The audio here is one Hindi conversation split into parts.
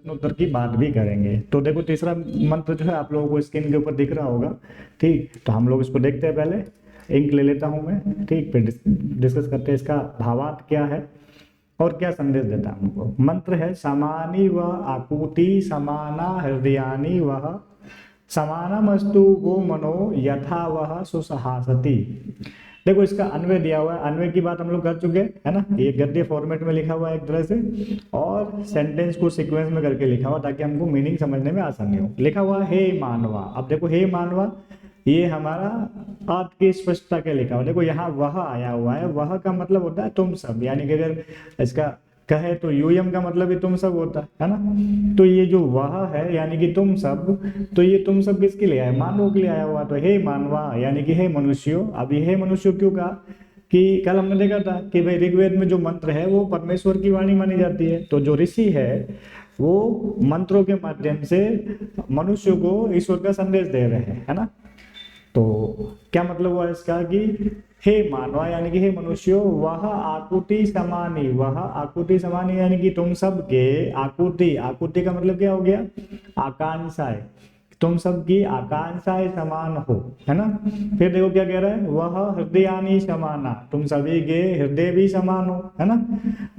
उत्तर की बात भी करेंगे। तो देखो तीसरा मंत्र जो है आप लोगों को स्क्रीन के ऊपर दिख रहा होगा। ठीक, तो हम लोग इसको देखते हैं। पहले इंक ले लेता हूं मैं, ठीक, फिर डिस्कस करते हैं इसका भावार्थ क्या है और क्या संदेश देता है हमको। मंत्र है समानी व आकुति समाना हृदयानी वह समानमस्तु वो मनो यथा वह सुसहासति। देखो इसका अन्वय दिया हुआ है, अन्वय की बात हम लोग कर चुके हैं, है ना। ये गद्य फॉर्मेट में लिखा हुआ है एक तरह से, और सेंटेंस को सीक्वेंस में करके लिखा हुआ ताकि हमको मीनिंग समझने में आसानी हो। लिखा हुआ है हे मानवा। अब देखो हे मानवा ये हमारा अर्थ की स्पष्टता के लिखा हुआ। देखो यहाँ वह आया हुआ है, वह का मतलब होता है तुम सब, यानी कि अगर इसका कहे तो यूयम का मतलब भी तुम सब होता है ना। तो ये जो वह है यानी कि तुम सब, तो ये तुम सब किसके लिए आया, मानवों के लिए आया हुआ। तो हे मानवा यानी कि हे मनुष्यों। अभी हे मनुष्यों क्यों कहा कि कल हमने देखा था कि भाई ऋग्वेद में जो मंत्र है वो परमेश्वर की वाणी मानी जाती है। तो जो ऋषि है वो मंत्रों के माध्यम से मनुष्य को ईश्वर का संदेश दे रहे हैं, है ना। तो क्या मतलब हुआ इसका कि हे मानवा यानी कि हे मनुष्यों, वह आकुति समानी, वह आकुति समानी यानी कि तुम सब के आकुति, आकुति का मतलब क्या हो गया, आकांक्षाएं, तुम सब की आकांक्षाएं समान हो, है ना। फिर देखो क्या कह रहा है, वह हृदयानी समाना, तुम सभी के हृदय भी समान हो, है ना।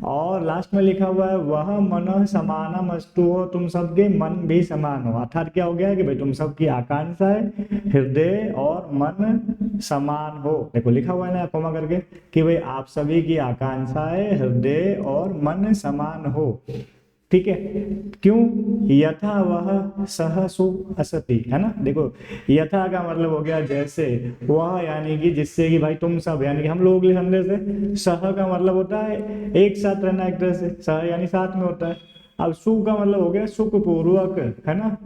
और लास्ट में लिखा हुआ है वह मन समानम अस्तु हो, तुम सबके मन भी समान हो। अर्थात क्या हो गया कि भाई तुम सबकी आकांक्षाएं, हृदय और मन समान हो। देखो लिखा हुआ है ना कोमा करके कि भाई आप सभी की आकांक्षाएं, हृदय और मन समान हो। ठीक है, क्यों, यथा वह सह सु असति, है ना। देखो यथा का मतलब हो गया जैसे, वह यानी कि जिससे कि भाई तुम सब यानी कि हम लोगों के लिए संदेश है। सह का मतलब होता है एक साथ रहना, एक तरह से सह यानी साथ में होता है। अब सु का मतलब हो गया सुख पूर्वक, है ना।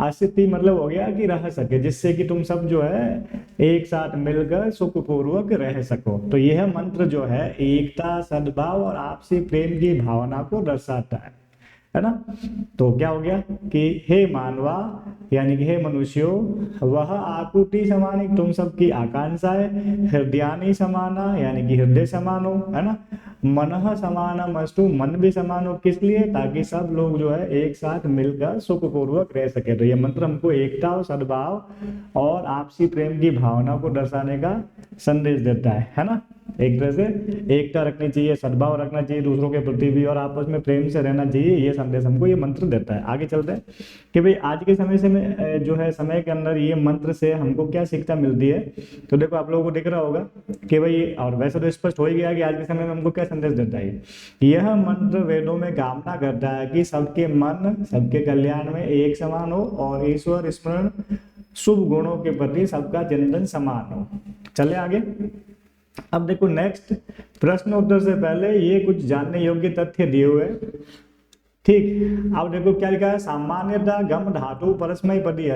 अस्ति मतलब हो गया कि रह सके, जिससे कि तुम सब जो है एक साथ मिलकर सुख पूर्वक रह सको। तो यह मंत्र जो है एकता, सद्भाव और आपसी प्रेम की भावना को दर्शाता है ना। तो क्या हो गया कि हे मानवा यानी कि हे मनुष्यों, वह आकुति समानी, तुम सबकी आकांक्षाएं, हृदयानी समाना यानी कि हृदय समान हो, है ना। मनः समानम अस्तु, मन भी समान हो, किस लिए, ताकि सब लोग जो है एक साथ मिलकर सुखपूर्वक रह सके। तो ये मंत्र हमको एकता और सद्भाव और आपसी प्रेम की भावना को दर्शाने का संदेश देता है ना। एक तरह से एकता रखनी चाहिए, सद्भाव रखना चाहिए दूसरों के प्रति भी, और आपस में प्रेम से रहना चाहिए, ये संदेश हमको ये मंत्र देता है। आगे चलते हैं कि भाई आज के समय से में जो है समय के अंदर ये मंत्र से हमको क्या शिक्षा मिलती है। तो देखो आप लोगों को दिख रहा होगा कि भाई, और वैसे तो स्पष्ट हो ही गया कि आज के समय में हमको क्या संदेश देता है। यह मंत्र वेदों में कामना करता है कि सबके मन सबके कल्याण में एक समान हो और ईश्वर स्मरण शुभ गुणों के प्रति सबका चिंतन समान हो। चले आगे। अब देखो नेक्स्ट प्रश्न उत्तर से पहले ये कुछ जानने योग्य तथ्य दिए हुए। ठीक, अब देखो क्या लिखा है, सामान्यतः गम धातु परस्मैपदी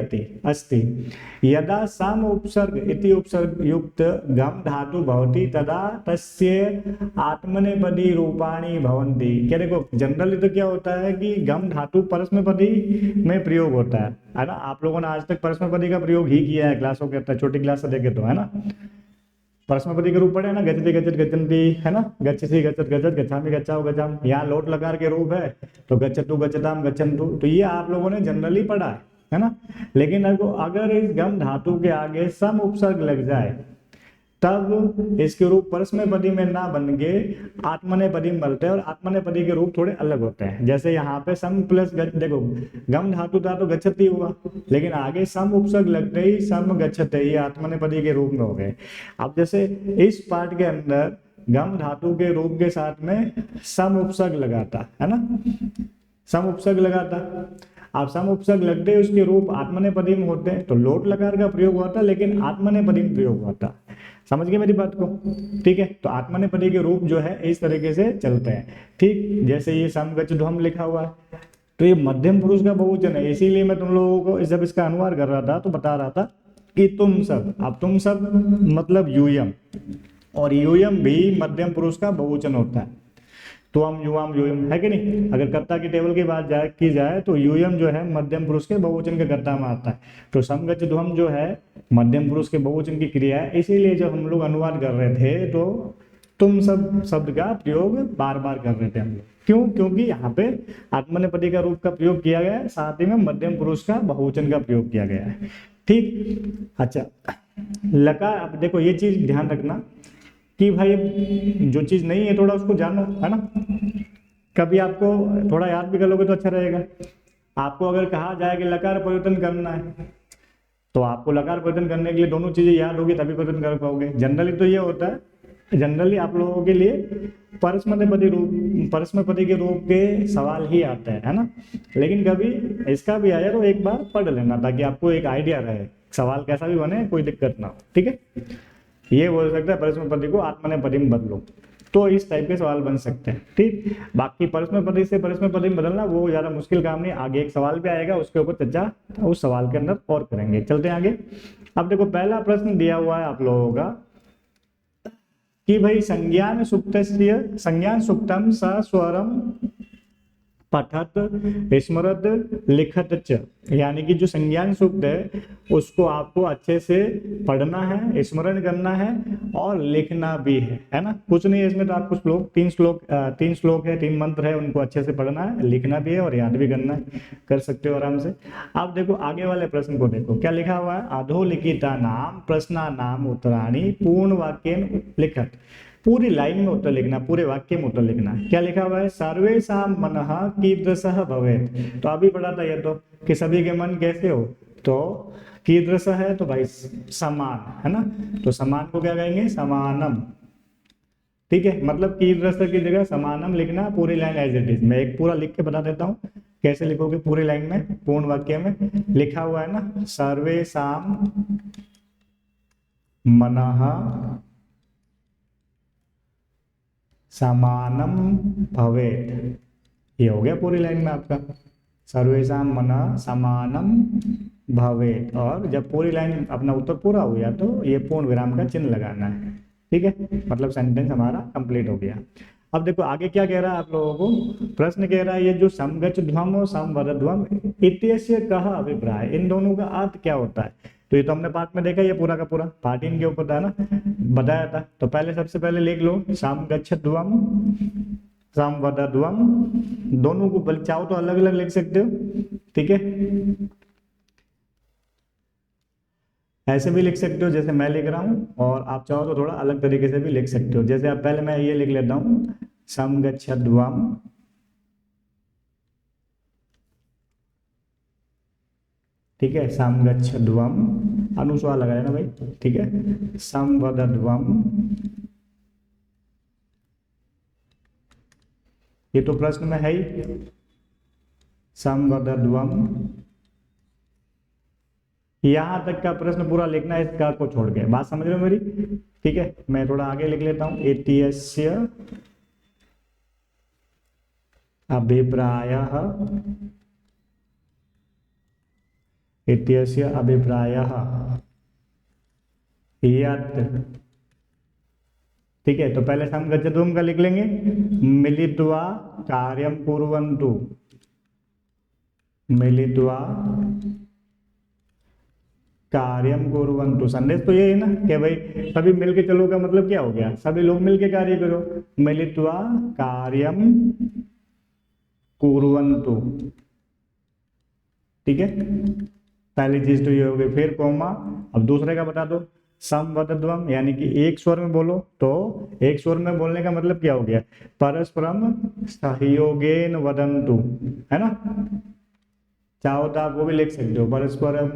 अस्ति, यदा सम उपसर्ग इति उपसर्ग युक्त गम धातु भवति तदा तस्य आत्मनेपदी रूपाणि भवन्ति। क्या देखो जनरली तो क्या होता है कि गम धातु परस्मैपदी में प्रयोग होता है ना। आप लोगों ने आज तक परस्मैपदी का प्रयोग ही किया है क्लासों के अंदर, छोटी क्लास से देखे तो, है ना। परस्मैपदी के रूप पढ़े ना, गच्छति गच्छत गच्छन्ति, है ना, गच्छसि गच्छत गच्छत, गच्छामि गच्छाओ गच्छाम। यहाँ लोट लकार के रूप है तो गच्छतु गच्छताम गच्छन्तु, तो ये आप लोगों ने जनरली पढ़ा है ना। लेकिन अगर इस गम धातु के आगे सम उपसर्ग लग जाए तब इसके रूप परस्मैपदी में ना बन के आत्मनेपदी में बनते हैं, और आत्मनेपदी के रूप थोड़े अलग होते हैं। जैसे यहाँ पे सम प्लस देखो गम धातु था तो गच्छति हुआ, लेकिन आगे सम उपसर्ग लगते ही सम गच्छते, ये आत्मनेपदी के रूप में हो गए। अब जैसे इस पार्ट के अंदर गम धातु के रूप के साथ में सम उपसर्ग लगाता है ना, सम उपसर्ग लगाता। आप सम उपसर्ग लगते ही उसके रूप आत्मनेपदी में होते हैं, तो लोट लकार का प्रयोग होता है लेकिन आत्मनेपदी में प्रयोग होता है। समझ गए मेरी बात को, ठीक है। तो आत्मनेपदी के रूप जो है इस तरीके से चलते हैं। ठीक, जैसे ये समगच्छ ध्वम लिखा हुआ है तो ये मध्यम पुरुष का बहुवचन है, इसीलिए मैं तुम लोगों को जब इसका अनुवाद कर रहा था तो बता रहा था कि तुम सब। अब तुम सब मतलब यूयम, और यूयम भी मध्यम पुरुष का बहुवचन होता है। त्वम युवाम यूयम, है कि नहीं। अगर कर्ता की टेबल की बात की जाए तो यूयम जो है मध्यम पुरुष के बहुवचन के कर्ता में आता है। तो समगच्छ ध्वम जो है मध्यम पुरुष के बहुवचन की क्रिया है, इसीलिए जब हम लोग अनुवाद कर रहे थे तो तुम सब शब्द का प्रयोग बार बार कर रहे थे हम लोग। क्यों? क्योंकि यहाँ पे आत्मनेपदी का रूप का प्रयोग किया गया है, साथ ही में मध्यम पुरुष का बहुवचन का प्रयोग किया गया है। ठीक, अच्छा लकार, अब देखो ये चीज ध्यान रखना कि भाई जो चीज नहीं है थोड़ा उसको जानो, है ना। कभी आपको थोड़ा याद भी कर लोगे तो अच्छा रहेगा। आपको अगर कहा जाए कि लकार परिवर्तन करना है तो आपको लकार परिवर्तन करने के लिए दोनों चीजें याद होगी तभी परिवर्तन कर पाओगे। जनरली तो ये होता है, जनरली आप लोगों के लिए परस्मैपदी के रूप के सवाल ही आते हैं, है ना। लेकिन कभी इसका भी आया तो एक बार पढ़ लेना ताकि आपको एक आइडिया रहे, सवाल कैसा भी बने कोई दिक्कत ना हो। ठीक है, ये बोल सकता है परस्मैपदी को आत्मनेपदी में बदलो, तो इस टाइप के सवाल बन सकते हैं। ठीक, बाकी परस्मैपदी से परस्मैपदी में बदलना वो ज्यादा मुश्किल काम नहीं, आगे एक सवाल भी आएगा उसके ऊपर चर्चा उस सवाल के अंदर और करेंगे। चलते हैं आगे। अब देखो पहला प्रश्न दिया हुआ है आप लोगों का कि भाई संज्ञान सुक्तम सस्वरम पठत स्मरत लिखत च, यानी कि जो संज्ञान सूक्त है उसको आपको अच्छे से पढ़ना है, स्मरण करना है और लिखना भी है ना। कुछ नहीं है इसमें, तो आपको तीन श्लोक है, 3 मंत्र है, उनको अच्छे से पढ़ना है, लिखना भी है और याद भी करना है, कर सकते हो आराम से। आप देखो आगे वाले प्रश्न को देखो क्या लिखा हुआ है, अधोलिखिता नाम प्रश्ना नाम उत्तराणी पूर्ण वाक्येन लिखत। पूरी लाइन में उत्तर लिखना, पूरे वाक्य में उत्तर लिखना। क्या लिखा हुआ है, सर्वेषां मनः कीदृशः भवेत्। तो अभी पढ़ा था ये तो कि सभी के मन कैसे हो, तो कीदृश है तो भाई समान, है ना। तो समान को क्या कहेंगे, समानम। ठीक है, मतलब कीदृश की जगह समानम लिखना, पूरी लाइन एज इट इज। मैं एक पूरा लिख के बता देता हूँ कैसे लिखोगे पूरी लाइन में, पूर्ण वाक्य में। लिखा हुआ है ना, सर्वेषां मनः समानम भवेत्, ये हो गया पूरी लाइन में आपका, सर्वेषां मनः समानम भवेत्। और जब पूरी लाइन अपना उत्तर पूरा हो गया तो ये पूर्ण विराम का चिन्ह लगाना है। ठीक है, मतलब सेंटेंस हमारा कंप्लीट हो गया। अब देखो आगे क्या कह रहा है आप लोगों को, प्रश्न कह रहा है ये जो समगच ध्वम और समवदध्वम इत्यस्य कः अभिप्राय, इन दोनों का अर्थ क्या होता है। तो ये तो हमने पाठ में देखा, ये पूरा का पूरा पाठ इनके ऊपर था ना, बताया था। तो पहले सबसे पहले लिख लो समगच्छध्वम समवदध्वम, दोनों को बल चाहो तो अलग अलग लिख सकते हो। ठीक है, ऐसे भी लिख सकते हो जैसे मैं लिख रहा हूं, और आप चाहो तो थोड़ा अलग तरीके से भी लिख सकते हो। जैसे आप पहले मैं ये लिख लेता हूं समगच्छध्वम, ठीक है, समगच्छध्वम, अनुस्वार लगाया ना भाई, ठीक है, समवदध्वम। ये तो प्रश्न में है ही, समवदध्वम। यहां तक का प्रश्न पूरा लिखना है, इसका को छोड़ के। बात समझ रहे हो मेरी? ठीक है, मैं थोड़ा आगे लिख लेता हूं, एत्यस्य अभिप्रायः, इत्यस्य अभिप्रायः यत्। ठीक है, तो पहले समगच्छध्वम का लिख लेंगे, मिलित्वा कार्यं कुर्वन्तु, मिलित्वा कार्यं कुर्वन्तु। संदेश तो ये है ना कि भाई सभी मिलके चलो, का मतलब क्या हो गया, सभी लोग मिलके कार्य करो। मिलित्वा कार्यं कुर्वन्तु, ठीक है, पहली चीज तो ये हो गई। फिर कोमा, अब दूसरे का बता दो, समवदध्वम, यानी कि एक स्वर में बोलो। तो एक स्वर में बोलने का मतलब क्या हो गया, परस्परम सहयोगेन वदन्तु, है ना। चाहो तो आप वो भी लिख सकते हो, परस्परम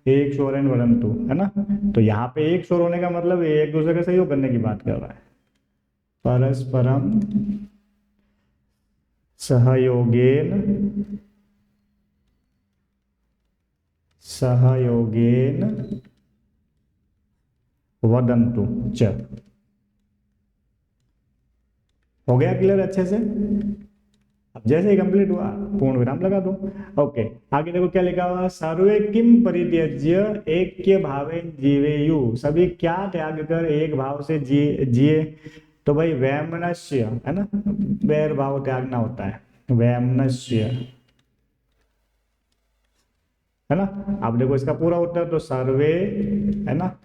एक स्वरेन वदन्तु, है ना। तो यहाँ पे एक स्वर होने का मतलब एक दूसरे का सहयोग करने की बात कर रहा है, परस्परम सहयोगेन वदन्तु च। हो गया क्लियर अच्छे से? अब जैसे ही कंप्लीट हुआ पूर्ण विराम लगा दो। ओके, आगे देखो क्या लिखा हुआ, सर्वे किम परित्यज्य ऐक्य भावेन जीवेयु, सभी क्या त्याग कर एक भाव से जिए। तो भाई वैमनस्य, है ना, वैर भाव त्यागना होता है, वैमनस्य, है ना। अब देखो इसका पूरा उत्तर, तो सर्वे, है ना,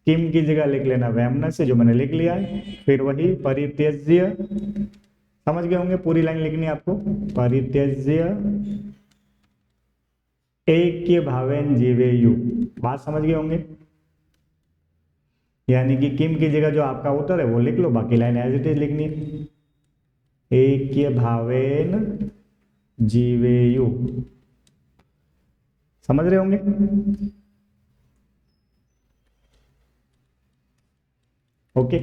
किम की जगह लिख लेना वैमनस्य, जो मैंने लिख लिया है। फिर वही परित्यज्य, समझ गए होंगे, पूरी लाइन लिखनी है आपको। परित्यज्य ऐक्य भावेन जीवेयु, बात समझ गए होंगे। यानी कि किम की जगह जो आपका उत्तर है वो लिख लो, बाकी लाइन एज इट इज लिखनी है। ऐक्य भावेन जीवेयु, समझ रहे होंगे। ओके,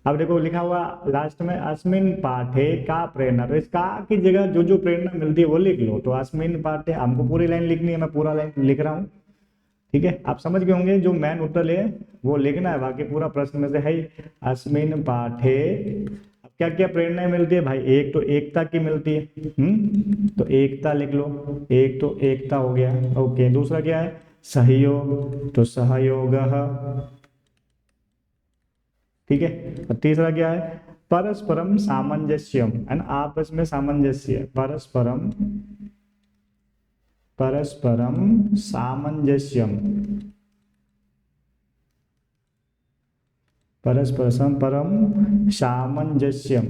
अब देखो लिखा हुआ लास्ट में अस्मिन पाठे का प्रेरणा, तो इस का की जगह जो जो प्रेरणा मिलती है वो लिख लो। तो अस्मिन पाठे हमको पूरी लाइन लिखनी है, मैं पूरा लाइन लिख रहा हूँ, ठीक है। आप समझ गए होंगे, जो मेन उत्तर है वो लिखना है, बाकी पूरा प्रश्न में से है ही। अस्मिन पाठे अब क्या क्या प्रेरणाएं मिलती है भाई, एक तो एकता की मिलती है, तो एकता लिख लो, एक तो एकता हो गया। ओके, दूसरा क्या है, सहयोग, तो सहयोग, ठीक है। और तीसरा क्या है, परस्परम सामंजस्यम, है ना, आपस में सामंजस्य, परस्परम सामंजस्यम, परम सामंजस्यम,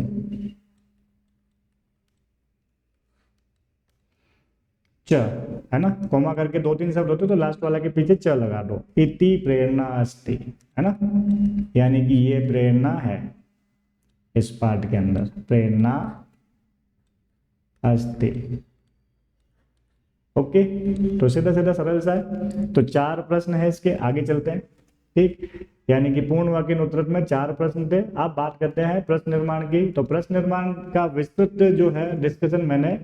च, है ना, कोमा करके दो तीन शब्द होते तो लास्ट वाला के पीछे च लगा दो। इति प्रेरणा अस्ति, है ना, यानी कि ये प्रेरणा है, इस पाठ के अंदर प्रेरणा अस्ति। ओके, तो सीधा सीधा सरल सा है। तो 4 प्रश्न है इसके, आगे चलते हैं, ठीक। यानी कि पूर्ण वाक्य उत्तर में 4 प्रश्न थे। अब बात करते हैं प्रश्न निर्माण की। तो प्रश्न निर्माण का विस्तृत जो है डिस्कशन मैंने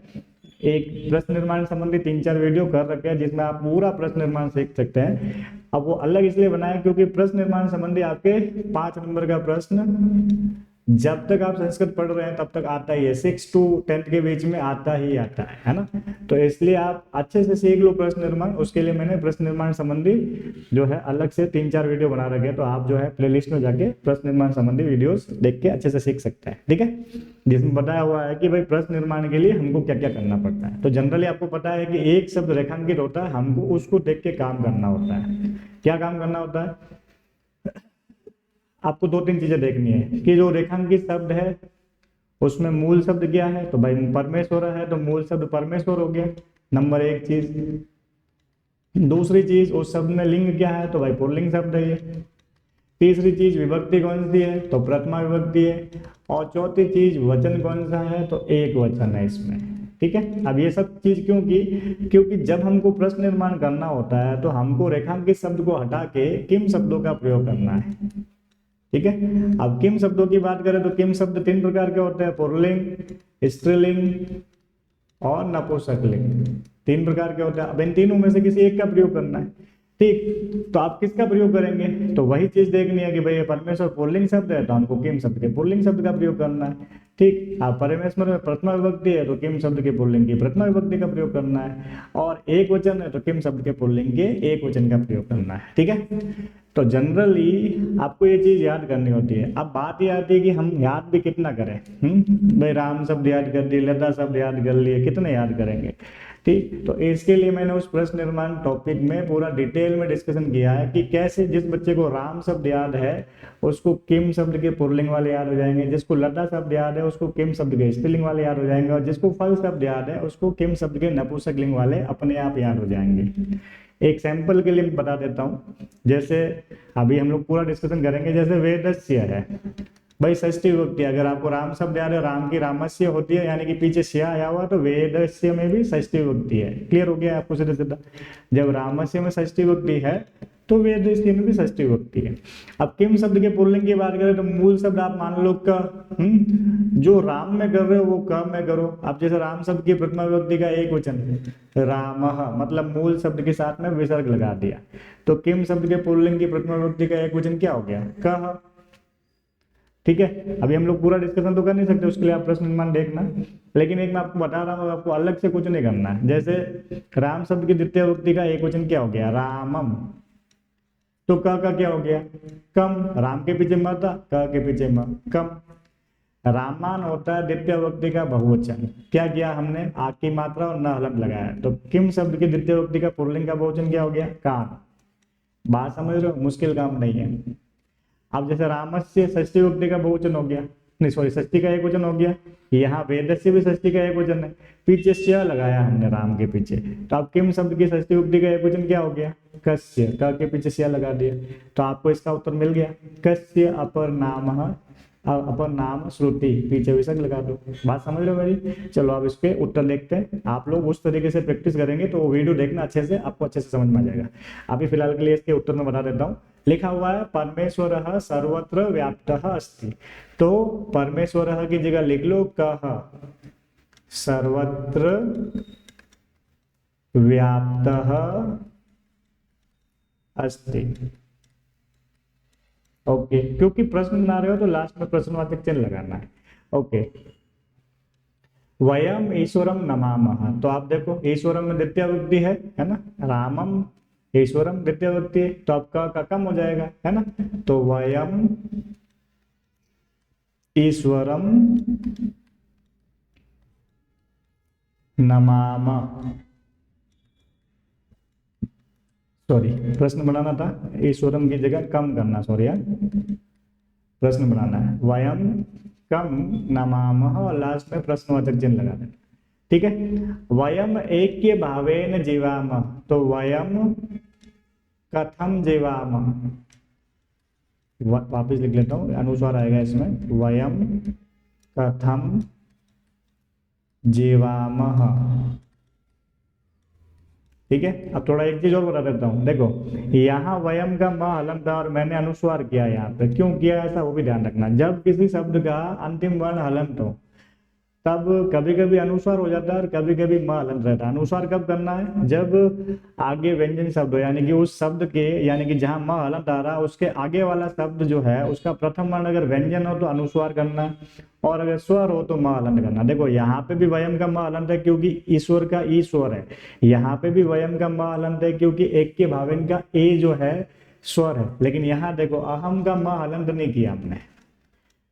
एक प्रश्न निर्माण संबंधी 3-4 वीडियो कर रखे हैं, जिसमें आप पूरा प्रश्न निर्माण सीख सकते हैं। अब वो अलग इसलिए बनाया क्योंकि प्रश्न निर्माण संबंधी आपके 5 नंबर का प्रश्न जब तक आप संस्कृत पढ़ रहे हैं तब तक आता ही है, 6 to 10 के बीच में आता ही आता है ना। तो इसलिए आप अच्छे से सीख लो प्रश्न निर्माण। उसके लिए मैंने प्रश्न निर्माण संबंधी जो है अलग से 3-4 वीडियो बना रखे हैं, तो आप जो है प्लेलिस्ट में जाके प्रश्न निर्माण संबंधी वीडियोस देख के अच्छे से सीख सकते हैं, ठीक है। जिसमें बताया हुआ है कि भाई प्रश्न निर्माण के लिए हमको क्या क्या करना पड़ता है। तो जनरली आपको पता है कि एक शब्द रेखांकित होता है, हमको उसको देख के काम करना होता है। क्या काम करना होता है, आपको 2-3 चीजें देखनी है कि जो रेखांकित शब्द है उसमें मूल शब्द क्या है, तो भाई परमेश्वर है, तो मूल शब्द परमेश्वर हो गया, नंबर 1 चीज। दूसरी चीज, उस शब्द में लिंग क्या है, तो भाई पुल्लिंग शब्द है ये। तीसरी चीज, विभक्ति कौन सी है, तो प्रथमा विभक्ति है। और चौथी चीज, वचन कौन सा है, तो एक वचन है इसमें, ठीक है। अब ये सब चीज क्योंकि जब हमको प्रश्न निर्माण करना होता है तो हमको रेखांकित शब्द को हटा के किम शब्दों का प्रयोग करना है, ठीक है। अब किम शब्दों की बात करें तो किम शब्द 3 प्रकार के होते हैं, पुल्लिंग, स्त्रीलिंग और नपुंसकलिंग, 3 प्रकार के होते हैं। अब इन तीनों में से किसी एक का प्रयोग करना है, ठीक। तो आप किसका प्रयोग करेंगे, तो वही चीज देखनी है कि भाई परमेश्वर पुल्लिंग शब्द है तो हमको किम शब्द के पुल्लिंग शब्द का प्रयोग करना है, ठीक। अब परमेश्वर में प्रथमा विभक्ति है तो किम शब्द के पुल्लिंग की प्रथमा विभक्ति का प्रयोग करना है, और एक वचन है तो किम शब्द के पुल्लिंग के एक वचन का प्रयोग करना है, ठीक है। तो जनरली आपको ये चीज याद करनी होती है। अब बात ये आती है कि हम याद भी कितना करें, भाई राम शब्द याद कर दिए, लता शब्द याद कर लिए, कितने याद करेंगे, ठीक। तो इसके लिए मैंने उस प्रश्न निर्माण टॉपिक में पूरा डिटेल में डिस्कशन किया है कि कैसे जिस बच्चे को राम शब्द याद है उसको किम शब्द के पुल्लिंग वाले याद हो जाएंगे, जिसको लता शब्द याद है उसको किम शब्द के स्त्रीलिंग वाले याद हो जाएंगे, और जिसको फल शब्द याद है उसको किम शब्द के नपुंसकलिंग वाले अपने आप याद हो जाएंगे। एक सैंपल के लिए बता देता हूँ, जैसे अभी हम लोग पूरा डिस्कशन करेंगे, जैसे वेदस्य है, भाई षष्ठी विभक्ति, अगर आपको राम शब्द याद है, राम की रामस्य होती है, यानी कि पीछे श्या आया हुआ, तो वेदस्य में भी षष्ठी विभक्ति है। क्लियर हो गया आपको सीधा सीधा, जब रामस्य में षष्ठी विभक्ति है तो वेदस्य में भी षष्ठी विभक्ति है। अब किम शब्द के पुल्लिंग की बात करें तो मूल शब्द आप मान लो क, जो राम में कर रहे हो वो क में करो। आप जैसे राम शब्द की प्रथमा विभक्ति का एक वचन रामः, मतलब मूल शब्द के साथ में विसर्ग लगा दिया, तो किम शब्द के पुल्लिंग की प्रथमा विभक्ति का एक वचन क्या हो गया, कः, ठीक है। अभी हम लोग पूरा डिस्कशन तो कर नहीं सकते, उसके लिए आप प्रश्न निर्माण देखना, लेकिन एक मैं आपको बता रहा हूँ, आपको अलग से कुछ नहीं करना है। जैसे राम शब्द की द्वितीय विभक्ति का एक वचन क्या हो गया, रामम, तो क का क्या हो गया, कम, राम के पीछे म था, क के पीछे म, कम। रामान होता है द्वितीय विभक्ति का बहुवचन, क्या किया हमने, आ की मात्रा और न हलंत लगाया, तो किम शब्द की द्वितीय विभक्ति का पुल्लिंग का बहुवचन क्या हो गया, कान। बात समझ रहे हो, मुश्किल काम नहीं है, अब जैसे रामस्य षष्ठी विभक्ति का बहुवचन हो गया, नहीं सॉरी षष्ठी का एक वचन हो गया, यहाँ वेदस्य भी षष्ठी का एक वचन है, पीछे स्य लगाया हमने राम के पीछे, तो अब किम शब्द की षष्ठी विभक्ति का एक वचन क्या हो गया, कस्य, क के पीछे स्य लगा दिया, तो आपको इसका उत्तर मिल गया, कस्य अपर नाम, अपर नाम श्रुति, पीछे विसर्ग लगा दो। बात समझ रहे हो मेरी? चलो अब इसके उत्तर देखते हैं। आप लोग उस तरीके से प्रैक्टिस करेंगे तो वो वीडियो देखना अच्छे से, आपको अच्छे से समझ में आ जाएगा। अभी फिलहाल के लिए इसके उत्तर में बता देता हूँ। लिखा हुआ है परमेश्वर सर्वत्र व्याप्त अस्ति, तो परमेश्वर की जगह लिख लो कह सर्वत्र व्याप्त अस्ति। ओके, क्योंकि प्रश्न बना रहे हो तो लास्ट में प्रश्नवाचक चिन्ह लगाना है। ओके, वयम ईश्वरम नमामः, तो आप देखो ईश्वरम में द्वितीय विभक्ति है ना, रामम ईश्वरम द्वितीय विभक्ति है, तो आपका कम हो जाएगा, है ना, तो वयम ईश्वरम नमामः, सॉरी प्रश्न बनाना था, ईश्वरम की जगह कम करना, सॉरी यार प्रश्न बनाना है, वयम कम नमामः और लास्ट में प्रश्नवाचक चिन्ह लगा देना, ठीक है। वयम ऐक्य भावेन जीवामः, तो वयम कथम जीवामः, वापिस लिख लेता हूँ, अनुस्वार आएगा इसमें, वयम कथम जीवामः, ठीक है। अब थोड़ा एक चीज और बता देता हूँ, देखो यहाँ वयम का म हलंत था और मैंने अनुस्वार किया, यहाँ पे क्यों किया ऐसा वो भी ध्यान रखना। जब किसी शब्द का अंतिम वर्ण हलंत हो तब कभी कभी अनुस्वार हो जाता है और कभी कभी म हलंत रहता है। अनुस्वार कब करना है, जब आगे व्यंजन शब्द हो, यानी कि उस शब्द के, यानी कि जहां म हलंत आ रहा है उसके आगे वाला शब्द जो है उसका प्रथम वर्ण अगर व्यंजन हो तो अनुस्वार करना, और अगर स्वर हो तो म हलंत करना। देखो यहाँ पे भी वयम का म हलंत है क्योंकि ईश्वर का ई स्वर है, यहाँ पे भी वयम का म हलंत है क्योंकि एक के भावेन का ए जो है स्वर है, लेकिन यहाँ देखो अहम का म हलंत नहीं किया हमने,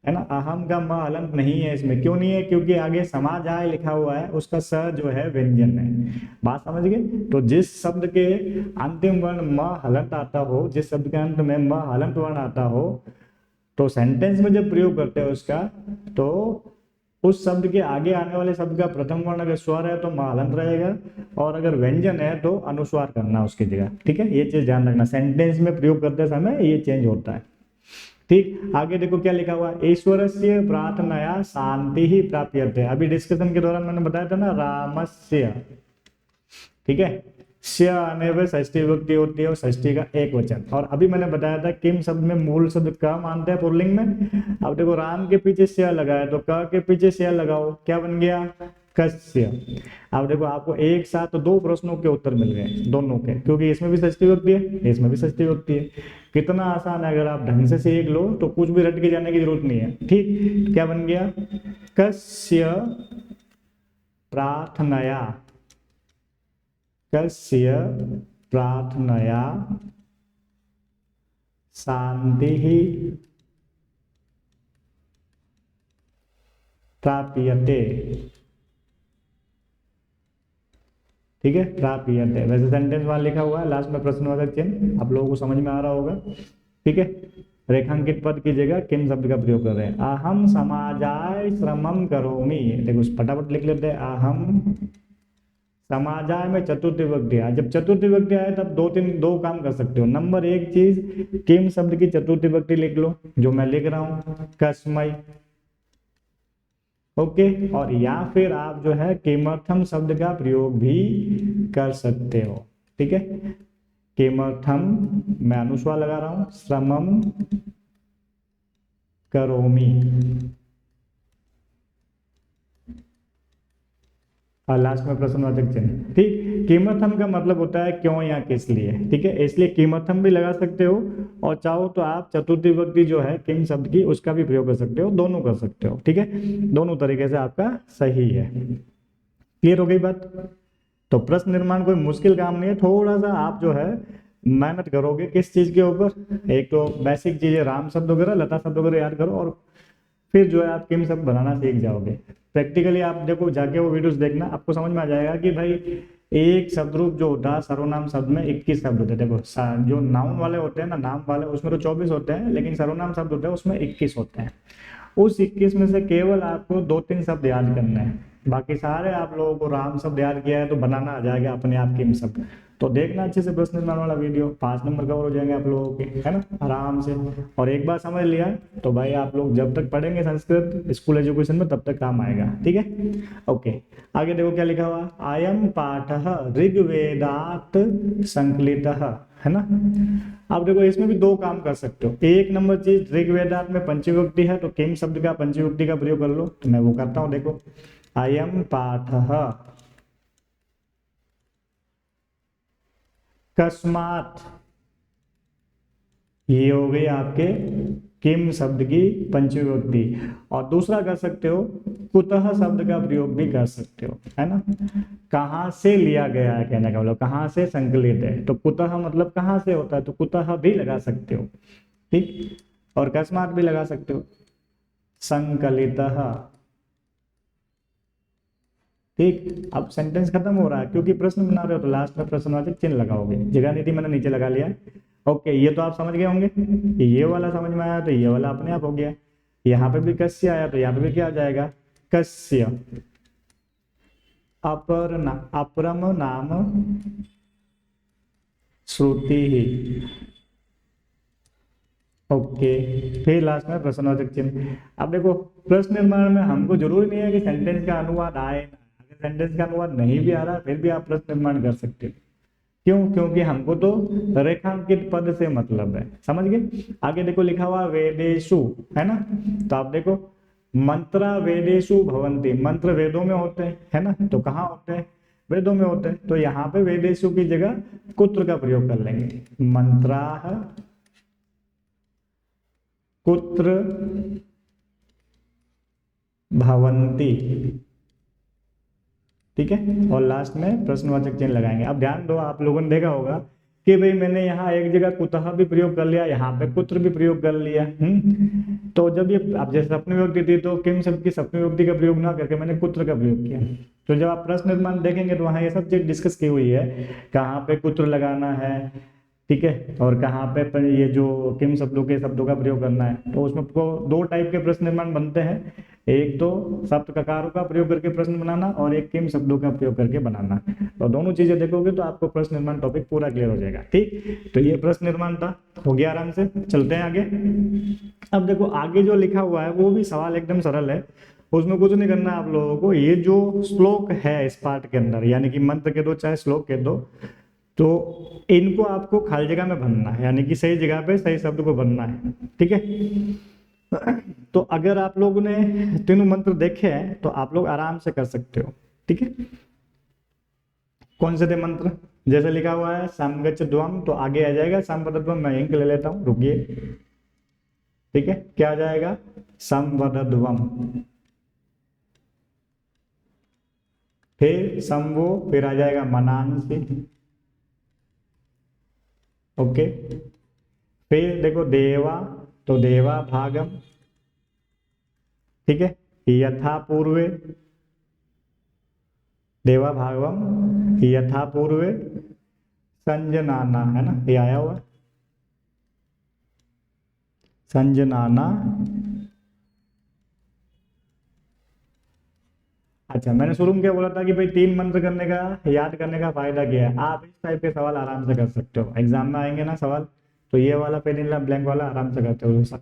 है ना, अहम का म हलंत नहीं है इसमें। क्यों नहीं है, क्योंकि आगे समाजाय लिखा हुआ है, उसका स जो है व्यंजन है। बात समझ गए? तो जिस शब्द के अंतिम वर्ण म हलंत आता हो, जिस शब्द के अंत में म हलंत वर्ण आता हो, तो सेंटेंस में जब प्रयोग करते हैं उसका, तो उस शब्द के आगे आने वाले शब्द का प्रथम वर्ण अगर स्वर है तो म हलंत रहेगा, और अगर व्यंजन है तो अनुस्वार करना उसकी जगह, ठीक है। ये चीज ध्यान रखना, सेंटेंस में प्रयोग करते समय ये चेंज होता है, ठीक। आगे देखो क्या लिखा हुआ है, ईश्वरस्य प्रार्थनया शांति ही प्राप्यते। अभी डिस्कशन के दौरान मैंने बताया था ना, रामस्य, ठीक है, स्य आने पर षष्ठी विभक्ति होती है और षष्ठी का एक वचन। और अभी मैंने बताया था किम शब्द में मूल शब्द क मानते हैं पुल्लिंग में। अब देखो राम के पीछे स्य लगाया तो क के पीछे स्य लगाओ, क्या बन गया, कस्य। अब देखो आपको एक साथ तो दो प्रश्नों के उत्तर मिल गए दोनों के, क्योंकि इसमें भी षष्ठी विभक्ति है, इसमें भी षष्ठी विभक्ति है। कितना आसान है, अगर आप ढंग से सीख लो तो कुछ भी रट के जाने की जरूरत नहीं है, ठीक। क्या बन गया, कस्य प्रार्थनया, कस्य प्रार्थनया शांति ही प्राप्यते, ठीक है, प्राप्यते। वैसे सेंटेंस वहां लिखा हुआ है, लास्ट में प्रश्नवाचक चिन्ह, आप लोगों को समझ में आ रहा होगा, ठीक है। रेखांकित पद की जगह किम शब्द का प्रयोग कर रहे हैं, अहम समाजाय श्रमम करोमि। देखो फटाफट लिख लेते हैं, अहम समाजाय में चतुर्थी विभक्ति आए, जब चतुर्थी विभक्ति आए तब दो काम कर सकते हो। नंबर एक चीज, किम शब्द की चतुर्थी विभक्ति लिख लो, जो मैं लिख रहा हूं, कस्मै, ओके। और या फिर आप जो है किमर्थम शब्द का प्रयोग भी कर सकते हो, ठीक है। किमर्थम मैं अनुस्वार लगा रहा हूं, श्रमम करोमि, और लास्ट में प्रश्नवाचक चिन्ह, ठीक। किमर्थम का मतलब होता है क्यों या किस लिए, ठीक है, इसलिए किमर्थम भी लगा सकते हो, और चाहो तो आप चतुर्थी विभक्ति जो है किम शब्द की उसका भी प्रयोग कर सकते हो, दोनों कर सकते हो, ठीक है। दोनों तरीके से आपका सही है। क्लियर हो गई बात? तो प्रश्न निर्माण कोई मुश्किल काम नहीं है, थोड़ा सा आप जो है मेहनत करोगे किस चीज के ऊपर, एक तो बेसिक चीजें राम शब्द वगैरह लता शब्द वगैरह याद करो, और फिर जो है आप किम शब्द बनाना सीख जाओगे। प्रैक्टिकली आप देखो, जाके वो वीडियोस देखना, आपको समझ में आ जाएगा कि भाई एक शब्द रूप जो होता है सर्वनाम शब्द में 21 शब्द होते हैं। देखो जो नाउन वाले होते हैं ना, नाम वाले, उसमें तो 24 होते हैं, लेकिन सर्वनाम शब्द होते हैं उसमें 21 होते हैं। उस 21 में से केवल आपको 2-3 शब्द याद करने हैं, बाकी सारे आप लोगों को राम शब्द याद किया है तो बनाना आ जाएगा अपने आप किम शब्द। तो देखना अच्छे से प्रश्न निर्माण वाला वीडियो, 5 नंबर कवर हो जाएंगे आप लोगों के, है ना, आराम से। और एक बार समझ लिया तो भाई आप लोग जब तक पढ़ेंगे संस्कृत स्कूल एजुकेशन में तब तक काम आएगा, ठीक है। ओके, आगे देखो क्या लिखा हुआ, अयम पाठः ऋग्वेदात् संकलितः, है ना। अब देखो इसमें भी 2 काम कर सकते हो। एक नंबर चीज, ऋग्वेदात में पंचविभक्ति है तो किम शब्द का पंचविभक्ति का प्रयोग कर लो, तो मैं वो करता हूं। देखो अयम पाठः कस्मात्, ये हो गई आपके किम शब्द की पंचविभक्ति। और दूसरा कर सकते हो, कुतः शब्द का प्रयोग भी कर सकते हो, है ना। कहां से लिया गया है, कहने का मतलब कहां से संकलित है, तो कुतः मतलब कहां से होता है, तो कुतः भी लगा सकते हो, ठीक। और कस्मात् भी लगा सकते हो, संकलितः, ठीक। अब सेंटेंस खत्म हो रहा है, क्योंकि प्रश्न बना रहे हो तो लास्ट में प्रश्नवाचक चिन्ह लगाओगे। जगह नहीं थी, मैंने नीचे लगा लिया। ओके, ये तो आप समझ गए होंगे। ये वाला समझ में आया तो ये वाला अपने आप हो गया। यहाँ पे भी कस्य आया तो यहाँ पे भी क्या आ जाएगा, कस्य। अपरम नाम श्रुति ही। ओके, फिर लास्ट में प्रश्नवाचक चिन्ह। अब देखो प्रश्न निर्माण में हमको जरूरी नहीं है कि सेंटेंस का अनुवाद आए, अगर सेंटेंस का अनुवाद नहीं भी आ रहा फिर भी आप प्रश्न निर्माण कर सकते हो। क्यों? क्योंकि हमको तो रेखांकित पद से मतलब है, समझ गए। आगे देखो लिखा हुआ वेदेषु, है ना। तो आप देखो मंत्रा वेदेषु भवन्ति, मंत्र वेदों में होते हैं, है ना। तो कहाँ होते हैं, वेदों में होते हैं। तो यहाँ पे वेदेषु की जगह कुत्र का प्रयोग कर लेंगे, मंत्राः कुत्र भवन्ति, ठीक है। और लास्ट में प्रश्नवाचक चिन्ह लगाएंगे। अब ध्यान दो, आप लोगों ने देखा होगा कि भाई मैंने यहाँ एक जगह कुतः भी प्रयोग कर लिया, यहाँ पे कुत्र भी प्रयोग कर लिया। तो जब ये अब जैसे सप्तमी विभक्ति थी तो किम शब्द की सप्तमी विभक्ति का प्रयोग ना करके मैंने कुत्र का प्रयोग किया। तो जब आप प्रश्न निर्माण देखेंगे तो वहाँ ये सब चीज डिस्कस की हुई है, कहाँ पे कुत्र लगाना है, ठीक है, और कहाँ पे ये जो किम शब्दों के शब्दों का प्रयोग करना है। तो उसमें आपको 2 टाइप के प्रश्न निर्माण बनते हैं, एक तो सप्त ककारों का प्रयोग करके प्रश्न बनाना और एक किम शब्दों का प्रयोग करके बनाना। तो दोनों चीजें देखोगे तो आपको प्रश्न निर्माण टॉपिक पूरा क्लियर हो जाएगा, ठीक। तो ये प्रश्न निर्माण था, हो गया आराम से। चलते हैं आगे। अब देखो आगे जो लिखा हुआ है वो भी सवाल एकदम सरल है, उसमें कुछ नहीं करना आप लोगों को। ये जो श्लोक है इस पाठ के अंदर, यानी कि मंत्र के दो चाहे श्लोक के दो, तो इनको आपको खाली जगह में भरना है, यानी कि सही जगह पे सही शब्द को भरना है, ठीक है। तो अगर आप लोगों ने तीनों मंत्र देखे हैं तो आप लोग आराम से कर सकते हो, ठीक है। कौन से थे मंत्र? जैसे लिखा हुआ है समगच्छध्वम, तो आगे आ जाएगा समवदध्वम। मैं इंक ले लेता हूं, रुकिए, ठीक है। क्या आ जाएगा? समवदध्वम। फिर समवो, फिर आ जाएगा मनांसि, ओके। फिर देखो देवा, तो देवा भागम, ठीक है। यथा पूर्वे, देवा भागवम यथा पूर्वे संजनाना, है ना, ये आया हुआ संजनाना। अच्छा, मैंने शुरू में क्या बोला था कि भाई 3 मंत्र करने का, याद करने का फायदा क्या है। आप इस टाइप के सवाल आराम से कर सकते हो, एग्जाम में आएंगे ना सवाल, तो ये वाला फिल इन ब्लैंक वाला आराम से करते हो।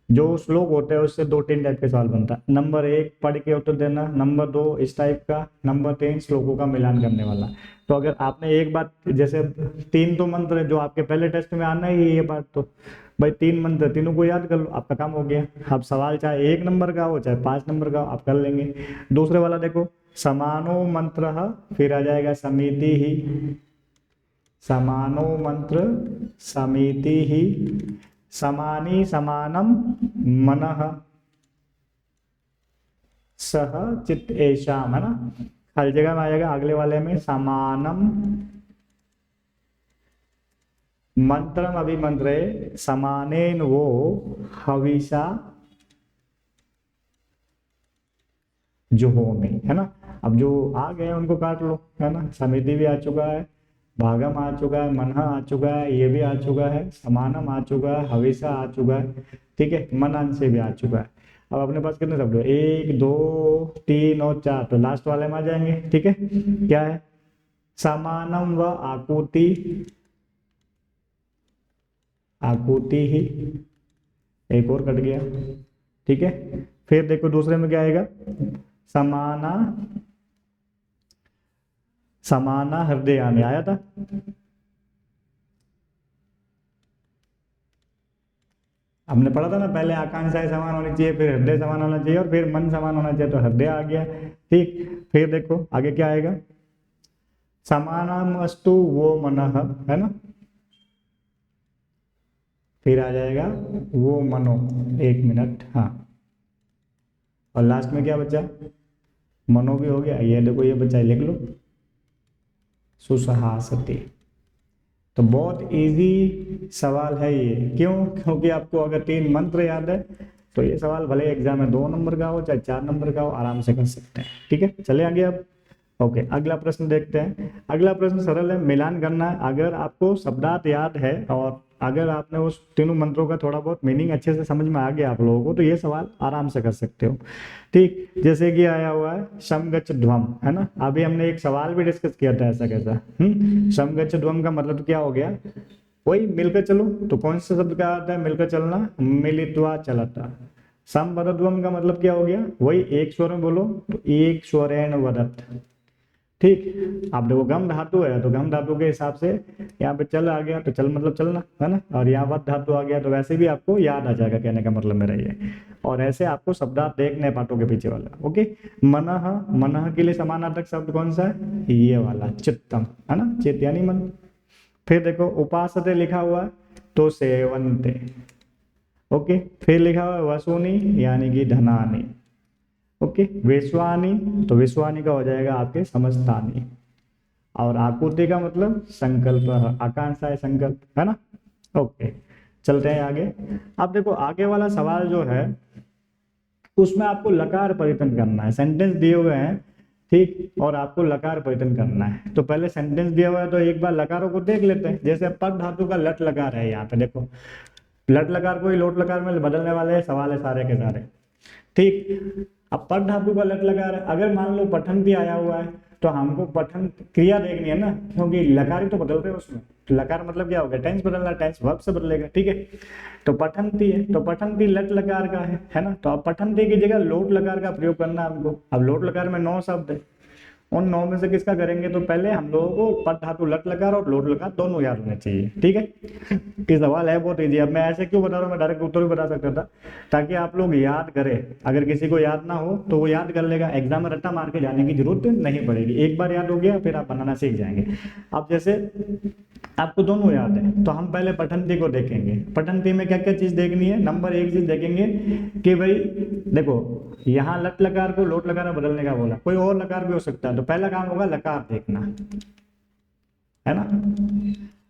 जो श्लोक होते हैं उससे 2-3 टाइप के सवाल बनता है। नंबर 1 पढ़ के उत्तर देना, नंबर 2 इस टाइप का, नंबर 3 श्लोकों का मिलान करने वाला। तो अगर आपने एक बात, जैसे 3 तो मंत्र है जो आपके पहले टेस्ट में आना ही है, ये बात तो भाई 3 मंत्र, तीनों को याद कर लो, आपका काम हो गया। अब सवाल चाहे 1 नंबर का हो चाहे 5 नंबर का, आप कर लेंगे। दूसरे वाला देखो समानो मंत्र, फिर आ जाएगा समिति ही, समानो मंत्र समिति ही, समानी समानम मनः सह चित्त एषाम, है ना। हर जगह में आ जाएगा अगले वाले में समानम मंत्रम अभिमंत्रे समानेन वो हविषा जुहोमि, है ना। अब जो आ गए हैं उनको काट लो, है ना। समिति भी आ चुका है, भागम आ चुका है, मनह आ चुका है, ये भी आ चुका है, समानम आ चुका है, हविषा आ चुका है, ठीक है, मनन से भी आ चुका है। अब अपने पास कितने शब्द है, 1 2 3 और 4, तो लास्ट वाले में आ जाएंगे, ठीक है। क्या है, समानम व आकुति, आकुति ही, एक और कट गया, ठीक है। फिर देखो दूसरे में क्या आएगा, समाना, समाना हृदय आने आया था, हमने पढ़ा था ना पहले, आकांक्षाएं समान होनी चाहिए, फिर हृदय समान होना चाहिए, और फिर मन समान होना चाहिए, तो हृदय आ गया, ठीक। फिर देखो आगे क्या आएगा, समानमस्तु वो मनः, है ना। फिर आ जाएगा वो मनो, 1 मिनट, हाँ। और लास्ट में क्या बचा, मनो भी हो गया, ये देखो ये बचा है, लिख लो, सुसहासते। तो बहुत इजी सवाल है ये, क्यों, क्योंकि आपको अगर 3 मंत्र याद है तो ये सवाल भले एग्जाम में 2 नंबर का हो चाहे 4 नंबर का हो, आराम से कर सकते हैं, ठीक है। चले आगे अब, ओके। अगला प्रश्न देखते हैं। अगला प्रश्न सरल है, मिलान करना है। अगर आपको शब्दार्थ याद है और अगर आपने उस तीनों मंत्रों का थोड़ा बहुत मीनिंग अच्छे से समझ में आ गया आप लोगों को, तो ये सवाल आराम से कर सकते हो, ठीक। जैसे कि आया हुआ है समगच्छ ध्वम, है ना। अभी हमने एक सवाल भी डिस्कस किया था, ऐसा कैसा, समगच्छ ध्वम का मतलब क्या हो गया, वही मिलकर चलो। तो कौन से शब्द का आता है मिलकर चलना, मिलित्वा चलता। समवदध्वम का मतलब क्या हो गया, वही एक स्वर में बोलो, तो एक स्वरेण वदत, ठीक। आप देखो गम धातु है, तो गम धातु के हिसाब से यहाँ पे चल आ गया, तो चल मतलब चलना, है ना। और यहाँ वध धातु आ गया, तो वैसे भी आपको याद आ जाएगा, कहने का मतलब मेरा ये। और ऐसे आपको शब्दार्थ देखने पाठों के पीछे वाला, ओके। मनः, मनः के लिए समानार्थक शब्द कौन सा है, ये वाला चित्तम, है ना, चित्त यानी मन। फिर देखो उपासते लिखा हुआ है, तो सेवन्ते, ओके। फिर लिखा हुआ है वसुनी, यानी कि धनानी, ओके। विश्वानी, तो विश्वानी का हो जाएगा आपके समस्तानी। और आकुति का मतलब संकल्प, आकांक्षा है संकल्प, है ना, ओके। चलते हैं आगे। अब देखो आगे वाला सवाल जो है उसमें आपको लकार परिवर्तन करना है। सेंटेंस दिए हुए हैं, ठीक, और आपको लकार परिवर्तन करना है। तो पहले सेंटेंस दिया हुआ है, तो एक बार लकारों को देख लेते हैं। जैसे पद धातु का लट लकार है, यहाँ पे देखो लट लकार को ही लोट लकार में बदलने वाले सवाल है सारे के सारे, ठीक। अब पद धातु का लट लकार है, अगर मान लो पठन भी आया हुआ है, तो हमको पठन क्रिया देखनी है ना, क्योंकि लकार ही तो बदल रहे हैं उसमें। तो लकार मतलब क्या होगा, टेंस बदलना, टेंस वर्ब से बदलेगा, ठीक है। तो पठंती है, तो पठंती लट लकार का है ना। तो अब पठंती की जगह लोट लकार का प्रयोग करना है हमको। अब लोट लकार में 9 शब्द है, उन 9 में से किसका करेंगे, तो पहले हम लोगों को पद धातु लट लकार और लोट लकार दोनों याद होने चाहिए, ठीक है। ये सवाल है बहुत इजी। अब मैं ऐसे क्यों बता रहा हूँ, मैं डायरेक्ट उत्तर भी बता सकता था, ताकि आप लोग याद करें। अगर किसी को याद ना हो तो वो याद कर लेगा, एग्जाम में रट्टा मार के जाने की जरूरत नहीं पड़ेगी। एक बार याद हो गया फिर आप बनाना सीख जाएंगे। अब जैसे आपको दोनों याद है, तो हम पहले पठंती को देखेंगे। पठंती में क्या क्या चीज देखनी है, नंबर 1 चीज देखेंगे कि भाई देखो यहाँ लट लकार को लोट लकार में बदलने का बोला, कोई और लकार भी हो सकता है। तो पहला काम होगा लकार देखना, है ना।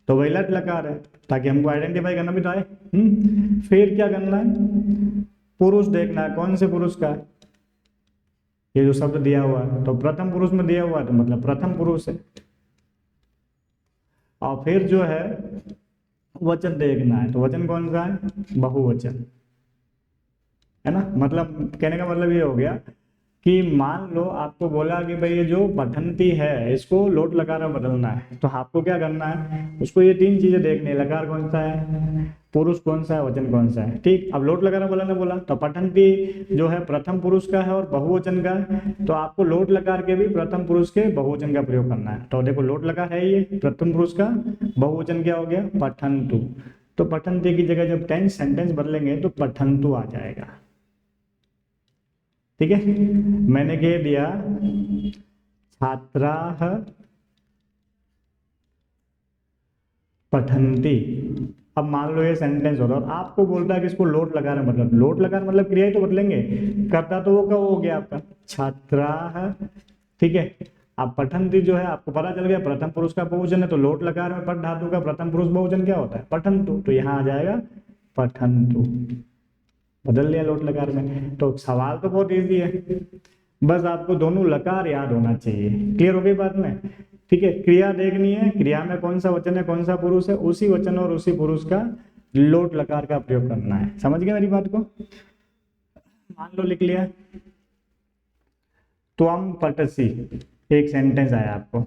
तो वही लट लकार है, ताकि हमको आइडेंटिफाई करना भी तो आए। फिर क्या करना है, पुरुष देखना है, कौन से पुरुष का है ये जो शब्द दिया हुआ है। तो प्रथम पुरुष में दिया हुआ है, तो मतलब प्रथम पुरुष है। और फिर जो है वचन देखना है, तो वचन कौन सा है, बहुवचन, है ना। मतलब कहने का मतलब ये हो गया कि मान लो आपको बोला कि भाई ये जो पठंती है इसको लोट लकार में बदलना है, तो आपको क्या करना है, उसको ये 3 चीजें देखनी है, लकार कौन सा है, पुरुष कौन सा है, वचन कौन सा है, ठीक। अब लोट लकार में बदलना बोला, तो पठंती जो है प्रथम पुरुष का है और बहुवचन का है, तो आपको लोट लकार के भी प्रथम पुरुष के बहुवचन का प्रयोग करना है। तो देखो लोट लकार है ये प्रथम पुरुष का, बहुवचन क्या हो गया, पठंतु। तो पठंती की जगह जब टेंस सेंटेंस बदलेंगे तो पठंतु आ जाएगा, ठीक है। मैंने कह दिया छात्राः पठन्ति। अब मान लो ये सेंटेंस हो रहा है और आपको बोलता है कि इसको लोट लकार में मतलब, लोट लकार मतलब क्रिया ही तो बदलेंगे, करता तो वो कब हो गया आपका छात्राः, ठीक है। अब पठन्ति जो है आपको पता चल गया प्रथम पुरुष का बहुवचन है, तो लोट लकार में पठ धातु का प्रथम पुरुष बहुवचन क्या होता है, पठन्तु। तो यहाँ आ जाएगा पठन्तु, बदल लिया लोट लकार में। तो सवाल तो बहुत इजी है, बस आपको दोनों लकार याद होना चाहिए। क्लियर हो गई बात में? ठीक है, क्रिया देखनी है, क्रिया में कौन सा वचन है कौन सा पुरुष है, उसी वचन और उसी पुरुष का लोट लकार का प्रयोग करना है। समझ गए मेरी बात को? मान लो लिख लिया, त्वम पठसी, एक सेंटेंस आया आपको,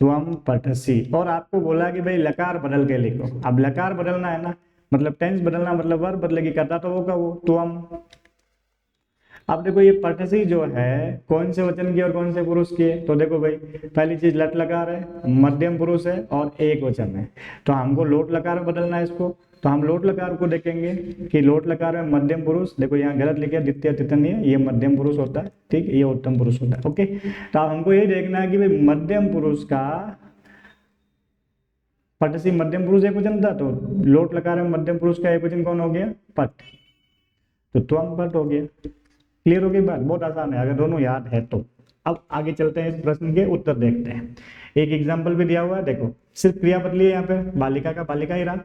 त्वम पठसी, और आपको बोला कि भाई लकार बदल के लिखो। अब लकार बदलना है ना, मतलब टेंस बदलना, मतलब वर्ब बदलेगी, करता तो वो का वो त्वम। अब देखो ये पठसी जो है कौन से वचन की और कौन से पुरुष की है, तो देखो भाई पहली चीज लट लकार है, मध्यम पुरुष है और एक वचन है, तो हमको लोट लकार में बदलना है इसको। तो हम लोट लकार को देखेंगे कि लोट लकार में मध्यम पुरुष, देखो यहाँ गलत लिखा है, द्वितीय तृतीय, ये मध्यम पुरुष होता है, ठीक, ये उत्तम पुरुष होता है। ओके, तो अब हमको ये देखना है कि भाई मध्यम पुरुष का, पठसी मध्यम पुरुष एक वचन था, तो लोट लकार में मध्यम पुरुष का एक वचन कौन हो गया? पट, तो त्वम पट हो गया। क्लियर हो गई बात? बहुत आसान है अगर दोनों याद है तो। अब आगे चलते हैं, इस प्रश्न के उत्तर देखते हैं। एक एग्जाम्पल भी दिया हुआ है, देखो सिर्फ क्रिया बदली है यहाँ पे, बालिका का बालिका ही रहा,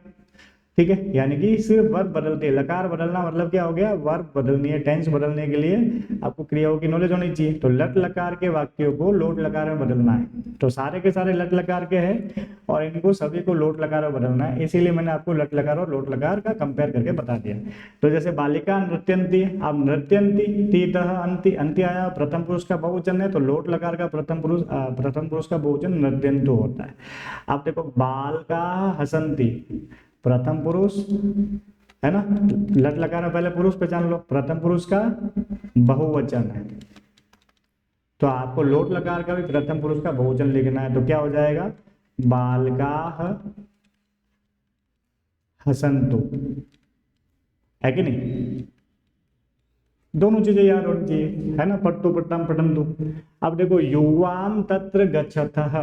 ठीक है, यानी कि सिर्फ वर्ब बदलते हैं। लकार बदलना मतलब क्या हो गया? वर्ब बदलनी है, टेंस बदलने के लिए आपको क्रियाओं की नॉलेज होनी चाहिए। तो लट लकार के वाक्यों को लोट लकार में बदलना है, तो सारे के सारे लट लकार के हैं और इनको सभी को लोट लकार में बदलना है, इसीलिए मैंने आपको लट लकार और लोट लकार का कंपेयर करके बता दिया। तो जैसे बालिका नृत्यंती, अब नृत्यंती तीतः अंति, अंति आया, प्रथम पुरुष का बहुवचन है, तो लोट लकार का प्रथम पुरुष का बहुवचन नृत्यंतु होता है। अब देखो बालका हसंती, प्रथम पुरुष है ना, लट लकार में पहले पुरुष पहचान लो, प्रथम पुरुष का बहुवचन है, तो आपको लोट लकार का भी प्रथम पुरुष का बहुवचन लिखना है। तो क्या हो जाएगा? बालकाः हसन्तु, है कि नहीं? दोनों चीजें याद होनी चाहिए, है ना, पट्टु पट्टम पठन्तु। अब देखो युवाम तत्र गच्छतः,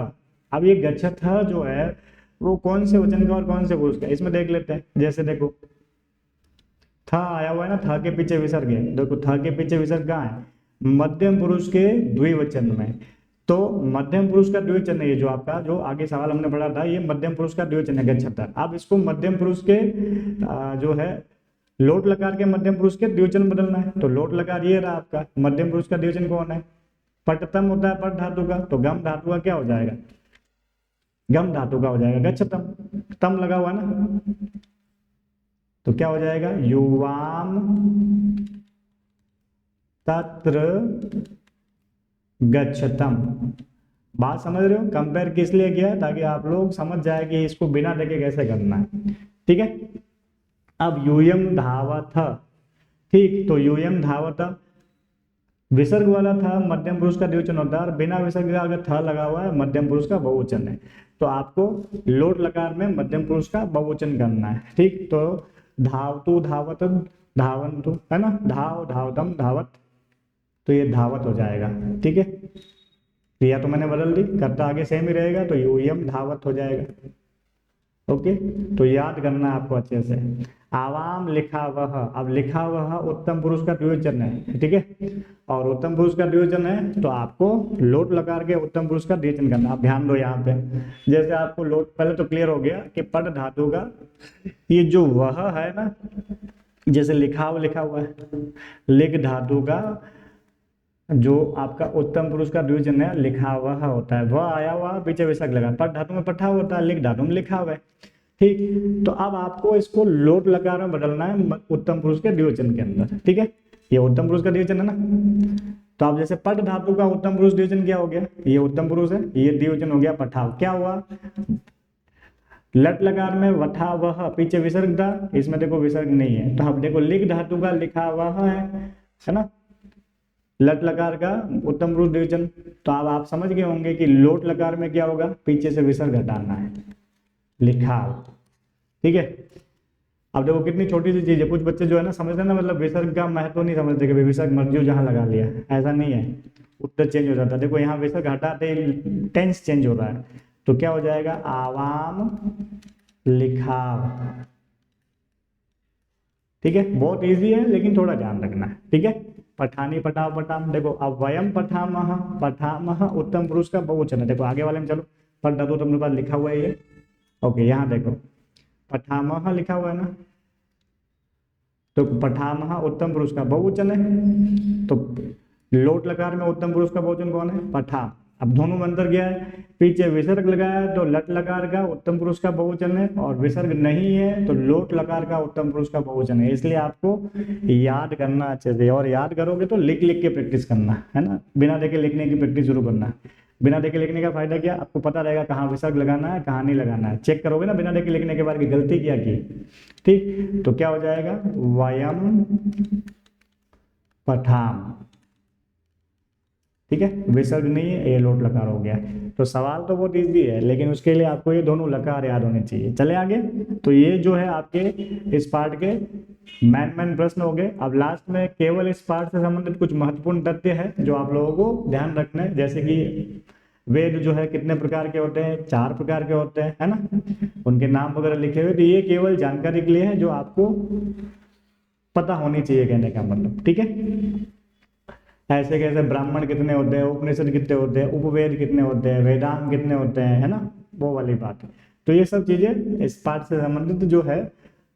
अब ये गच्छतः जो है वो कौन से वचन का और कौन से पुरुष का, इसमें देख लेते हैं। जैसे देखो था आया हुआ है ना, था के पीछे विसर्ग है, देखो था के पीछे विसर्ग कहाँ है? मध्यम पुरुष के द्विवचन में, तो मध्यम पुरुष का द्विवचन है ये, जो आपका जो आगे सवाल हमने पढ़ा था, ये मध्यम पुरुष का द्विवचन है गच्छतः। अब इसको मध्यम पुरुष के जो है लोट लकार के मध्यम पुरुष के द्विवचन बदलना है, तो लोट लकार ये रहा आपका, मध्यम पुरुष का द्विवचन कौन है? पटतम होता है पट धातु का, तो गम धातु का क्या हो जाएगा? गम धातु का हो जाएगा गच्छतम, तम लगा हुआ ना, तो क्या हो जाएगा? युवाम तत्र गच्छतम। बात समझ रहे हो? कंपेयर किस लिए किया है? ताकि आप लोग समझ जाए कि इसको बिना देखे कैसे करना है, ठीक है। अब यूयम धावत, ठीक, तो यूयम धावत विसर्ग वाला था, मध्यम पुरुष का द्विवचन होता है, और बिना विसर्ग का अगर था लगा हुआ है मध्यम पुरुष का बहुवचन है, तो आपको लोट लकार में मध्यम पुरुष का बहुवचन करना है, ठीक। तो धावतु धावत धावंतु, है ना, धाव धावतम धावत, तो ये धावत हो जाएगा, ठीक है। क्रिया तो मैंने बदल दी, कर्ता आगे सेम ही रहेगा, तो यूयम धावत हो जाएगा। ओके, तो याद करना आपको अच्छे से। आवाम लिखा वह, अब लिखा वह उत्तम पुरुष का द्विवचन है, ठीक है, और उत्तम पुरुष का द्विवचन है, तो आपको लोट लकार के उत्तम पुरुष का द्विवचन करना। आप ध्यान दो यहाँ पे, जैसे आपको लोट, पहले तो क्लियर हो गया कि पट धातु का ये जो वह है ना, जैसे लिखाव लिखा हुआ है, लिख धातु का जो आपका उत्तम पुरुष का द्विवचन है लिखा हुआ होता है, वह आया हुआ पीछे विसर्ग लगा, पट धातु में पठा होता है, लिख धातु में लिखा हुआ है, ठीक। तो अब आपको इसको लोट लकार में बदलना है उत्तम पुरुष के द्विवचन के अंदर, ठीक है। ये उत्तम पुरुष का द्विवचन है ना, तो आप जैसे पट धातु का उत्तम पुरुष द्विवचन क्या हो गया? ये उत्तम पुरुष है, ये द्विवचन हो गया पठाव। क्या हुआ? लट लकार में वठा वह पीछे विसर्ग था, इसमें देखो विसर्ग नहीं है, तो अब देखो लिख धातु का लिखा वह है ना, लट लकार का उत्तम पुरुष द्विवचन। तो अब आप समझ गए होंगे कि लोट लकार में क्या होगा? पीछे से विसर्ग हटाना है, लिखा, ठीक है। अब देखो कितनी छोटी सी चीज है, कुछ बच्चे जो है ना समझते हैं ना, मतलब विसर्ग का महत्व नहीं समझते कि विसर्ग मर्जी जहां लगा लिया, ऐसा नहीं है, उत्तर चेंज हो जाता है। देखो यहाँ विसर्ग हटाते टेंस चेंज हो रहा है, तो क्या हो जाएगा? आवाम लिखाव, ठीक है। बहुत इजी है लेकिन थोड़ा ध्यान रखना है, ठीक है। पठानी पटाव पटाम, देखो अब वयम पठामह, पठामह उत्तम पुरुष का बहुवचन है, देखो आगे वाले में चलो, पट धातु तुमने पास लिखा हुआ है ये, ओके, यहाँ देखो पठामह लिखा हुआ है ना, तो पठामह उत्तम पुरुष का बहुवचन है, तो लोट लकार में उत्तम पुरुष का बहुवचन कौन है? पठा। अब दोनों में अंतर क्या है? पीछे विसर्ग लगाया है तो लट लकार का उत्तम पुरुष का बहुवचन है, और विसर्ग नहीं है तो लोट लकार का उत्तम पुरुष का बहुवचन है। इसलिए आपको याद करना अच्छे से, और याद करोगे तो लिख लिख के प्रैक्टिस करना है ना, बिना देखे लिखने की प्रैक्टिस जरूर करना। बिना देखे लिखने का फायदा क्या? आपको पता रहेगा कहाँ विसर्ग लगाना है, कहाँ नहीं लगाना है। चेक करोगे ना बिना देखे लिखने के बाद की गलती क्या की। ठीक, तो क्या हो जाएगा? वयम पठाम। ठीक है, विसर्ग नहीं है, ये लोट लकार हो गया। तो सवाल तो बहुत इजी है, लेकिन उसके लिए आपको ये दोनों लकार याद होने चाहिए। चले आगे। तो ये जो है आपके इस पार्ट के मैन प्रश्न हो गए। अब लास्ट में केवल इस पार्ट से संबंधित कुछ महत्वपूर्ण तथ्य है जो आप लोगों को ध्यान रखना है। जैसे कि वेद जो है कितने प्रकार के होते हैं? 4 प्रकार के होते हैं, है ना, उनके नाम वगैरह लिखे हुए। तो ये केवल जानकारी के लिए है जो आपको पता होनी चाहिए, कहने का मतलब। ठीक है, ऐसे कैसे ब्राह्मण कितने होते हैं, उपनिषद कितने होते हैं, उपवेद कितने होते हैं, वेदांत कितने होते हैं, है ना, वो वाली बात है। तो ये सब चीजें इस पाठ से संबंधित जो है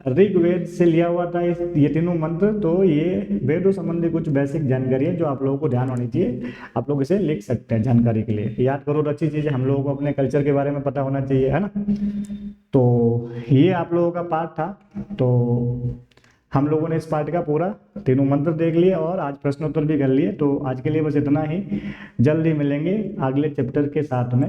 ऋग्वेद से लिया हुआ था ये तीनों मंत्र। तो ये वेदों संबंधी कुछ बेसिक जानकारी है जो आप लोगों को ध्यान होनी चाहिए। आप लोग इसे लिख सकते हैं जानकारी के लिए। याद करो तो अच्छी चीज है, हम लोगों को अपने कल्चर के बारे में पता होना चाहिए, है ना। तो ये आप लोगों का पाठ था। तो हम लोगों ने इस पार्ट का पूरा तीनों मंत्र देख लिए और आज प्रश्नोत्तर भी कर लिए। तो आज के लिए बस इतना ही। जल्दी मिलेंगे अगले चैप्टर के साथ में।